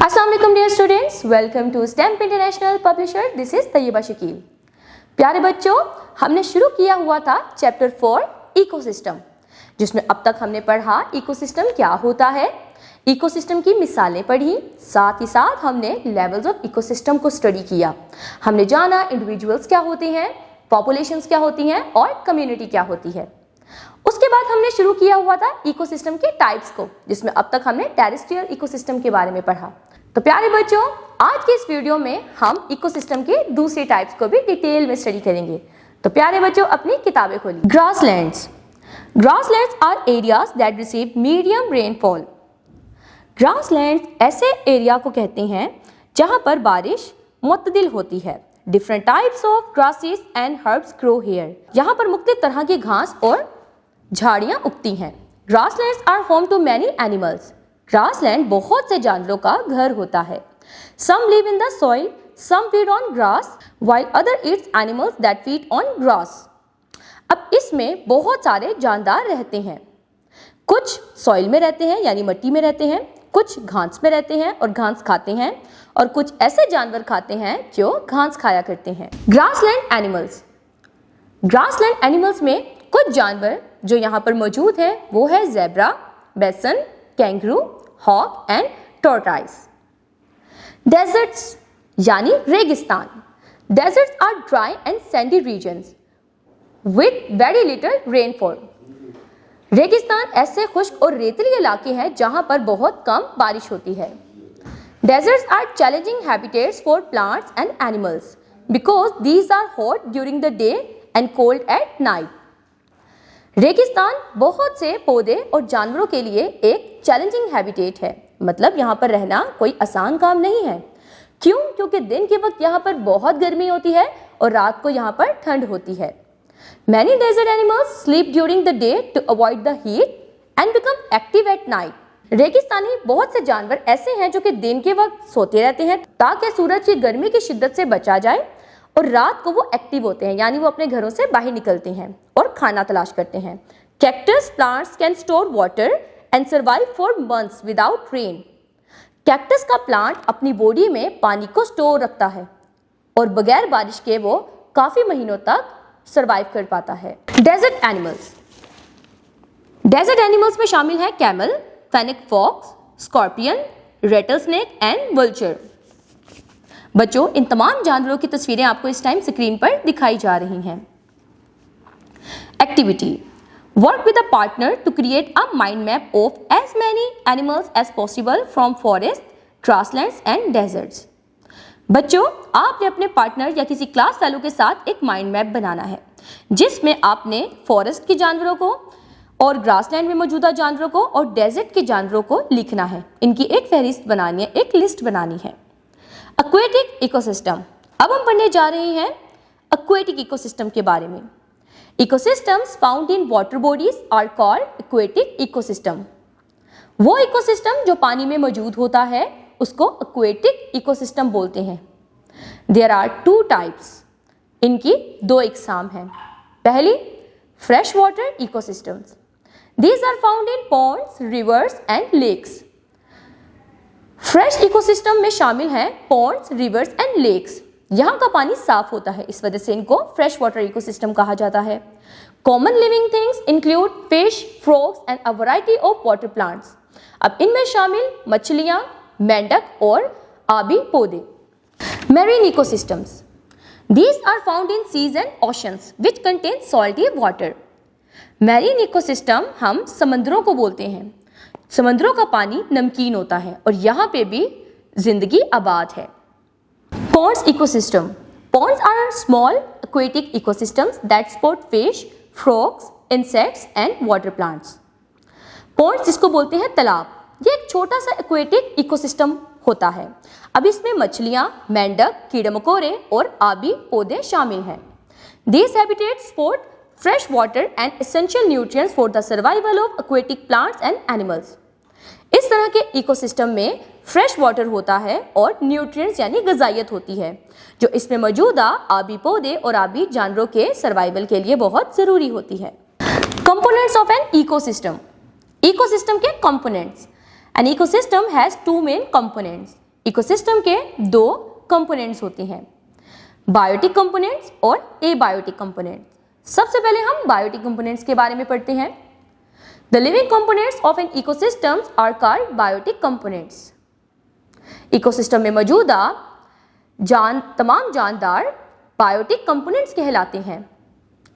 अस्सलाम वालेकुम dear students, welcome to Stamp International Publisher. This is Tayyaba Shakeel. प्यारे बच्चों, हमने शुरू किया हुआ था चैप्टर 4 इकोसिस्टम, जिसमें अब तक हमने पढ़ा इकोसिस्टम क्या होता है, इकोसिस्टम की मिसालें पढ़ी, साथ ही साथ हमने लेवल्स ऑफ इकोसिस्टम को स्टडी किया। हमने जाना इंडिविजुअल्स क्या होते हैं, पॉपुलेशंस क्या होती हैं और कम्युनिटी क्या होती है। उसके बाद हमने शुरू किया हुआ था इकोसिस्टम के टाइप्स को, जिसमें अब तक हमने टेरेस्ट्रियल इकोसिस्टम के बारे में पढ़ा। तो प्यारे बच्चों, आज के इस वीडियो में हम इकोसिस्टम के दूसरे टाइप्स को भी डिटेल में स्टडी करेंगे। तो प्यारे बच्चों, अपनी किताबें खोलिए। Grasslands. Grasslands are areas that receive medium rainfall. Grasslands ऐसे एरिया को कहते हैं जहां पर बारिश मुतदिल होती है। Different types of grasses and herbs grow here. यहाँ पर मुख्तलिफ तरह की घास और झाड़ियाँ उगती हैं। Grasslands are home to many animals. Grassland बहुत से जानवरों का घर होता है। Some live in the soil, some feed on grass, while other eats animals that feed on grass। अब इसमें बहुत सारे जानदार रहते हैं। कुछ सॉइल में रहते हैं यानी मिट्टी में रहते हैं, कुछ घास में रहते हैं और घास खाते हैं, और कुछ ऐसे जानवर खाते हैं जो घास खाया करते हैं। Grassland animals. ग्रासलैंड एनिमल्स में कुछ जानवर जो यहाँ पर मौजूद है वो है zebra, bison, kangaroo, hawk and tortoise. Deserts यानी रेगिस्तान। Deserts are dry and sandy regions with very little rainfall. रेगिस्तान ऐसे खुश्क और रेतीले इलाके हैं जहां पर बहुत कम बारिश होती है। Deserts are challenging habitats for plants and animals because these are hot during the day and cold at night। रेगिस्तान बहुत से पौधे और जानवरों के लिए एक चैलेंजिंग हैबिटेट है, मतलब यहाँ पर रहना कोई आसान काम नहीं है। क्यों? क्योंकि दिन के वक्त यहाँ पर बहुत गर्मी होती है और रात को यहाँ पर ठंड होती है। Many desert animals sleep during the day to avoid the heat and become active at night। रेगिस्तानी बहुत से जानवर ऐसे हैं जो कि दिन के वक्त सोते रहते हैं ताकि सूरज की गर्मी की शिद्दत से बचा जाए, और रात को वो एक्टिव होते हैं यानी वो अपने घरों से बाहर निकलते हैं और खाना तलाश करते हैं। Cactus plants can store water and survive for months without rain. Cactus का प्लांट अपनी बॉडी में पानी को स्टोर रखता है और बगैर बारिश के वो काफी महीनों तक सर्वाइव कर पाता है। Desert animals. डेजर्ट एनिमल्स में शामिल है camel, fennec fox, scorpion, rattlesnake and vulture. बच्चों, इन तमाम जानवरों की तस्वीरें आपको इस टाइम स्क्रीन पर दिखाई जा रही हैं। Activity. Work with a partner to create a mind map of as many animals as possible from forest, grasslands and deserts. बच्चों, आपने अपने पार्टनर या किसी क्लास फेलो के साथ एक माइंड मैप बनाना है जिसमें आपने फॉरेस्ट के जानवरों को और ग्रासलैंड में मौजूदा जानवरों को और डेजर्ट के जानवरों को लिखना है। इनकी एक फहरिस्त बनानी है, एक लिस्ट बनानी है। Aquatic ecosystem. अब हम पढ़ने जा रहे हैं एक्वेटिक इकोसिस्टम के बारे में। Ecosystems found in water bodies are called aquatic ecosystem. वो इकोसिस्टम जो पानी में मौजूद होता है उसको एक्वेटिक इकोसिस्टम बोलते हैं। There are two types. इनकी दो इकसाम हैं। पहली, fresh water ecosystems. These are found in ponds, rivers and lakes। Fresh ecosystem में शामिल हैं ponds, rivers and lakes। यहाँ का पानी साफ होता है, इस वजह से इनको फ्रेश वाटर इकोसिस्टम कहा जाता है। Common living things include fish, frogs and a variety of water plants. अब इनमें शामिल मछलियाँ, मेंढक और आबी पौधे। Marine ecosystems. These are found in seas and oceans which contain salty water। Marine ecosystem हम समंदरों को बोलते हैं। समंदरों का पानी नमकीन होता है और यहाँ पे भी जिंदगी आबाद है। Ponds ecosystem. Ponds are small aquatic ecosystems that support fish, frogs, insects and water plants. Ponds जिसको बोलते हैं तालाब, ये एक छोटा सा एक्वेटिक इकोसिस्टम होता है। अब इसमें मछलियाँ, मेंढक, कीड़े मकोड़े और आबी पौधे शामिल हैं। These habitats support fresh water and essential nutrients for the survival of aquatic plants and animals। इस तरह के इकोसिस्टम में फ्रेश वाटर होता है और न्यूट्रिएंट्स यानी ग़िज़ाइयत होती है जो इसमें मौजूदा आबी पौधे और आबी जानवरों के सर्वाइवल के लिए बहुत ज़रूरी होती है। Components of an ecosystem. Ecosystem के components. An ecosystem has two main components, ecosystem के दो कंपोनेंट्स होते हैं, बायोटिक कंपोनेंट्स और एबायोटिक कंपोनेंट्स। सबसे पहले हम बायोटिक कंपोनेंट्स के बारे में पढ़ते हैं। The living components of an ecosystem are called biotic components. Ecosystem में मौजूदा तमाम जानदार बायोटिक कंपोनेंट्स कहलाते हैं।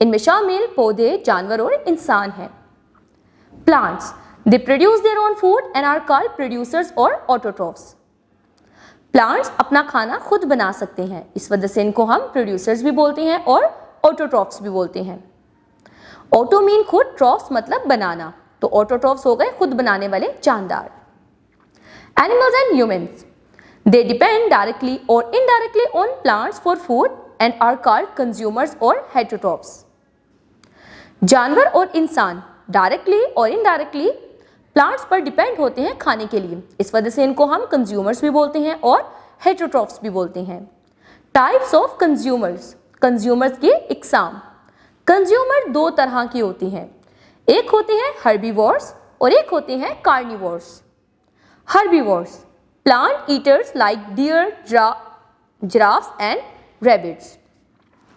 इनमें शामिल पौधे, जानवर और इंसान हैं। Plants, they produce their own food and are called producers और ऑटोट्रॉफ्स। प्लांट्स अपना खाना खुद बना सकते हैं, इस वजह से इनको हम प्रोड्यूसर्स भी बोलते हैं और ऑटोट्रॉफ्स भी बोलते हैं। ऑटो मीन खुद, ट्रॉफ्स मतलब बनाना, तो ऑटोट्रॉफ्स हो गए खुद बनाने वाले जानदार। Animals and humans, they depend directly और indirectly on plants for food and are called consumers और हेटेरोट्रॉफ्स। जानवर और इंसान डायरेक्टली और इनडायरेक्टली प्लांट्स पर डिपेंड होते हैं खाने के लिए, इस वजह से इनको हम कंज्यूमर्स भी बोलते हैं और हेटेरोट्रॉफ्स भी बोलते हैं। टाइप्स ऑफ कंज्यूमर्स, कंज्यूमर्स की इकसाम। कंज्यूमर दो तरह की होती हैं, एक होते हैं हर्बीवोर्स और एक होते हैं carnivores. Herbivores, plant eaters like deer, giraffes and rabbits.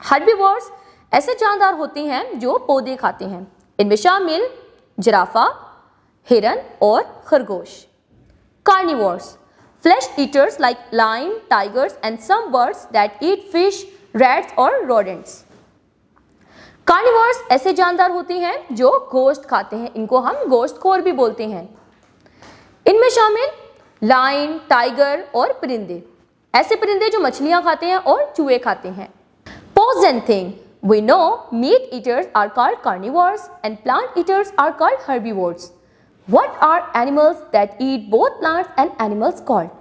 Herbivores ऐसे जानदार होते हैं जो पौधे खाते हैं, इनमें शामिल जिराफा, हिरन और खरगोश। Carnivores, flesh eaters like lion, tigers and some birds that eat fish, rats और रोडेंट्स। कार्निवोर्स ऐसे जानदार होते हैं जो गोश्त खाते हैं, इनको हम गोश्तखोर भी बोलते हैं। इनमें शामिल लायन, टाइगर और परिंदे, ऐसे परिंदे जो मछलियां खाते हैं और चूहे खाते हैं। Pose and think. We know meat eaters are called carnivores and plant eaters are called herbivores. What are animals that eat both plants and animals called?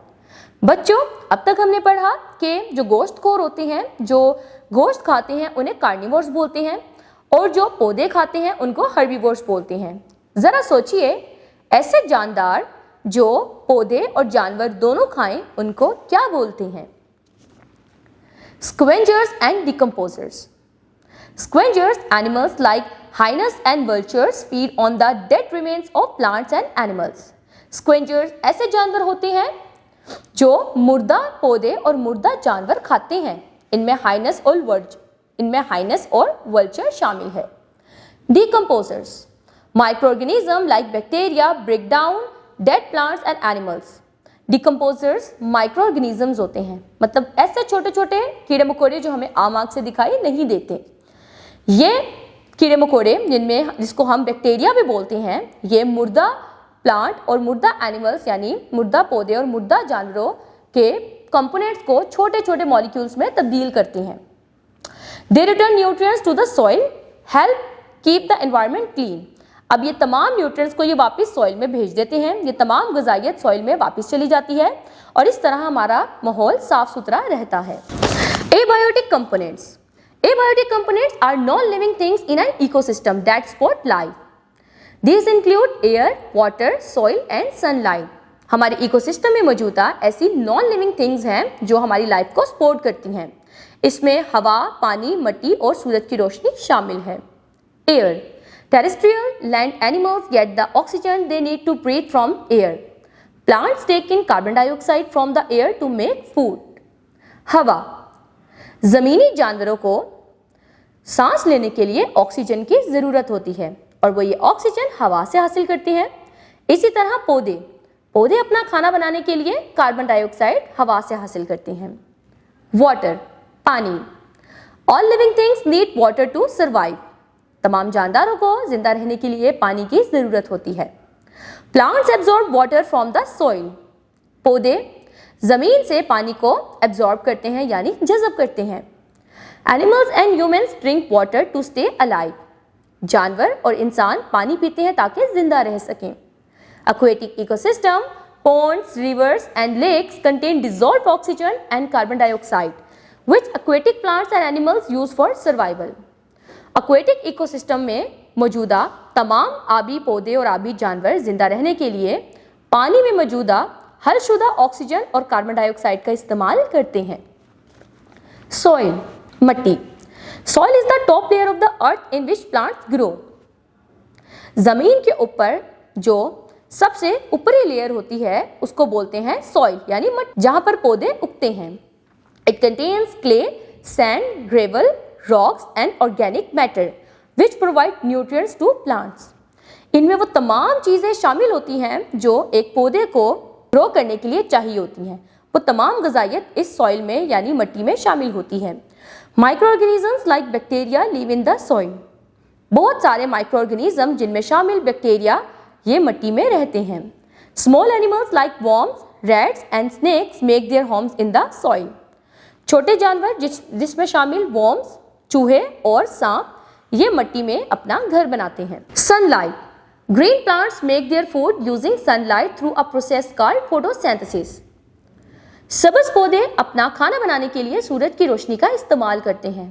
बच्चों, अब तक हमने पढ़ा कि जो गोश्तखोर होते हैं, जो गोश्त खाते हैं, उन्हें कार्निवोर्स बोलते हैं और जो पौधे खाते हैं उनको हर्बीवोर्स बोलते हैं। जरा सोचिए, ऐसे जानदार जो पौधे और जानवर दोनों खाएं उनको क्या बोलते हैं? Scavengers and decomposers. Scavengers, animals like hyenas and vultures, feed on the dead remains of plants and animals. Scavengers ऐसे जानवर होते हैं जो मुर्दा पौधे और मुर्दा जानवर खाते हैं। इनमें हाइनस और वल्चर शामिल है। Decomposers, microorganisms like bacteria break down dead plants and animals. Decomposers micro organisms होते हैं, मतलब ऐसे छोटे छोटे कीड़े मकोड़े जो हमें आम आंख से दिखाई नहीं देते। ये कीड़े मकोड़े जिसको हम बैक्टीरिया भी बोलते हैं, ये मुर्दा प्लांट और मुर्दा एनिमल्स यानी मुर्दा पौधे और मुर्दा जानवरों के कंपोनेंट्स को छोटे छोटे मॉलिक्यूल्स में तब्दील करते हैं। They return nutrients to the soil, help keep the environment clean. अब ये तमाम न्यूट्रिएंट्स को ये वापस सॉइल में भेज देते हैं, ये तमाम ग़िज़ाइयत सॉइल में वापस चली जाती है और इस तरह हमारा माहौल साफ सुथरा रहता है। Abiotic components, abiotic components are non living things in an ecosystem that support life. These include air, water, soil and sunlight. हमारे इकोसिस्टम में मौजूदा ऐसी नॉन लिविंग थिंग्स हैं जो हमारी लाइफ को सपोर्ट करती हैं। इसमें हवा, पानी, मिट्टी और सूरज की रोशनी शामिल है। Air, terrestrial land animals get the oxygen they need to breathe from air. Plants take in carbon dioxide from the air to make food. हवा, ज़मीनी जानवरों को सांस लेने के लिए ऑक्सीजन की ज़रूरत होती है और वो ये ऑक्सीजन हवा से हासिल करते हैं। इसी तरह पौधे अपना खाना बनाने के लिए कार्बन डाइऑक्साइड हवा से हासिल करते हैं। वाटर, पानी, all living things need water to survive. तमाम जानदारों को जिंदा रहने के लिए पानी की जरूरत होती है। Plants absorb water from the soil. पौधे जमीन से पानी को एब्जॉर्ब करते हैं यानी जज़ब करते हैं। Animals and humans drink water to stay alive. जानवर और इंसान पानी पीते हैं ताकि जिंदा रह सकें। Aquatic ecosystem, ponds, rivers and lakes contain dissolved oxygen and carbon dioxide, which aquatic plants and animals use for survival. Aquatic ecosystem में मौजूदा तमाम आबी पौधे और आबी जानवर जिंदा रहने के लिए पानी में मौजूदा हलशुदा ऑक्सीजन और कार्बन डाइऑक्साइड का इस्तेमाल करते हैं। सॉइल, मिट्टी। Soil is the top layer of the earth in which plants grow. जमीन के ऊपर जो सबसे ऊपरी लेयर होती है उसको बोलते हैं सॉइल यानी मट्टी, जहां पर पौधे उगते हैं। It contains clay, sand, gravel, rocks and organic matter which provide nutrients to plants. इनमें वो तमाम चीजें शामिल होती हैं जो एक पौधे को ग्रो करने के लिए चाहिए होती हैं। वो तमाम ग़िज़ाइयत इस सॉइल में यानी मट्टी में शामिल होती है। Micro organisms like bacteria live in the soil. बहुत सारे माइक्रो ऑर्गेनिज्म जिनमें शामिल बैक्टीरिया ये मट्टी में रहते हैं। Small animals like worms, rats and snakes make their homes in the soil। छोटे जानवर जिसमें शामिल worms, चूहे और सांप ये मट्टी में अपना घर बनाते हैं। Sunlight. Green plants make their food using sunlight through a process called photosynthesis. सब्ज पौधे अपना खाना बनाने के लिए सूरज की रोशनी का इस्तेमाल करते हैं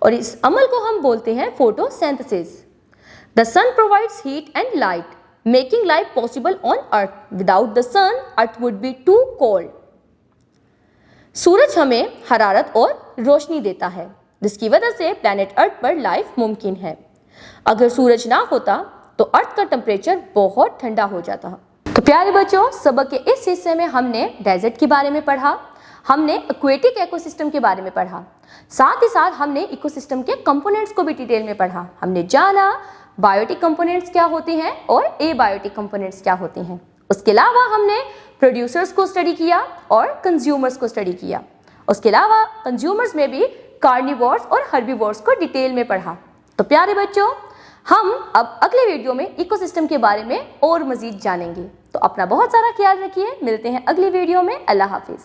और इस अमल को हम बोलते हैं photosynthesis. The sun provides heat and light making life possible on earth. Without the sun earth would be too cold. सूरज हमें हरारत और रोशनी देता है जिसकी वजह से प्लैनेट अर्थ पर लाइफ मुमकिन है। अगर सूरज ना होता तो अर्थ का टेम्परेचर बहुत ठंडा हो जाता। तो प्यारे बच्चों, सबक के इस हिस्से में हमने डेजर्ट के बारे में पढ़ा, हमने एक्वेटिक इकोसिस्टम के बारे में पढ़ा, साथ ही साथ हमने इकोसिस्टम के कंपोनेंट्स को भी डिटेल में पढ़ा। हमने जाना बायोटिक कंपोनेंट्स क्या होते हैं और एबायोटिक कंपोनेंट्स क्या होते हैं। उसके अलावा हमने प्रोड्यूसर्स को स्टडी किया और कंज्यूमर्स को स्टडी किया। उसके अलावा कंज्यूमर्स में भी कार्निवोर्स और हर्बीवोर्स को डिटेल में पढ़ा। तो प्यारे बच्चों, हम अब अगले वीडियो में इकोसिस्टम के बारे में और मजीद जानेंगे। तो अपना बहुत सारा ख्याल रखिए। मिलते हैं अगली वीडियो में। अल्लाह हाफिज।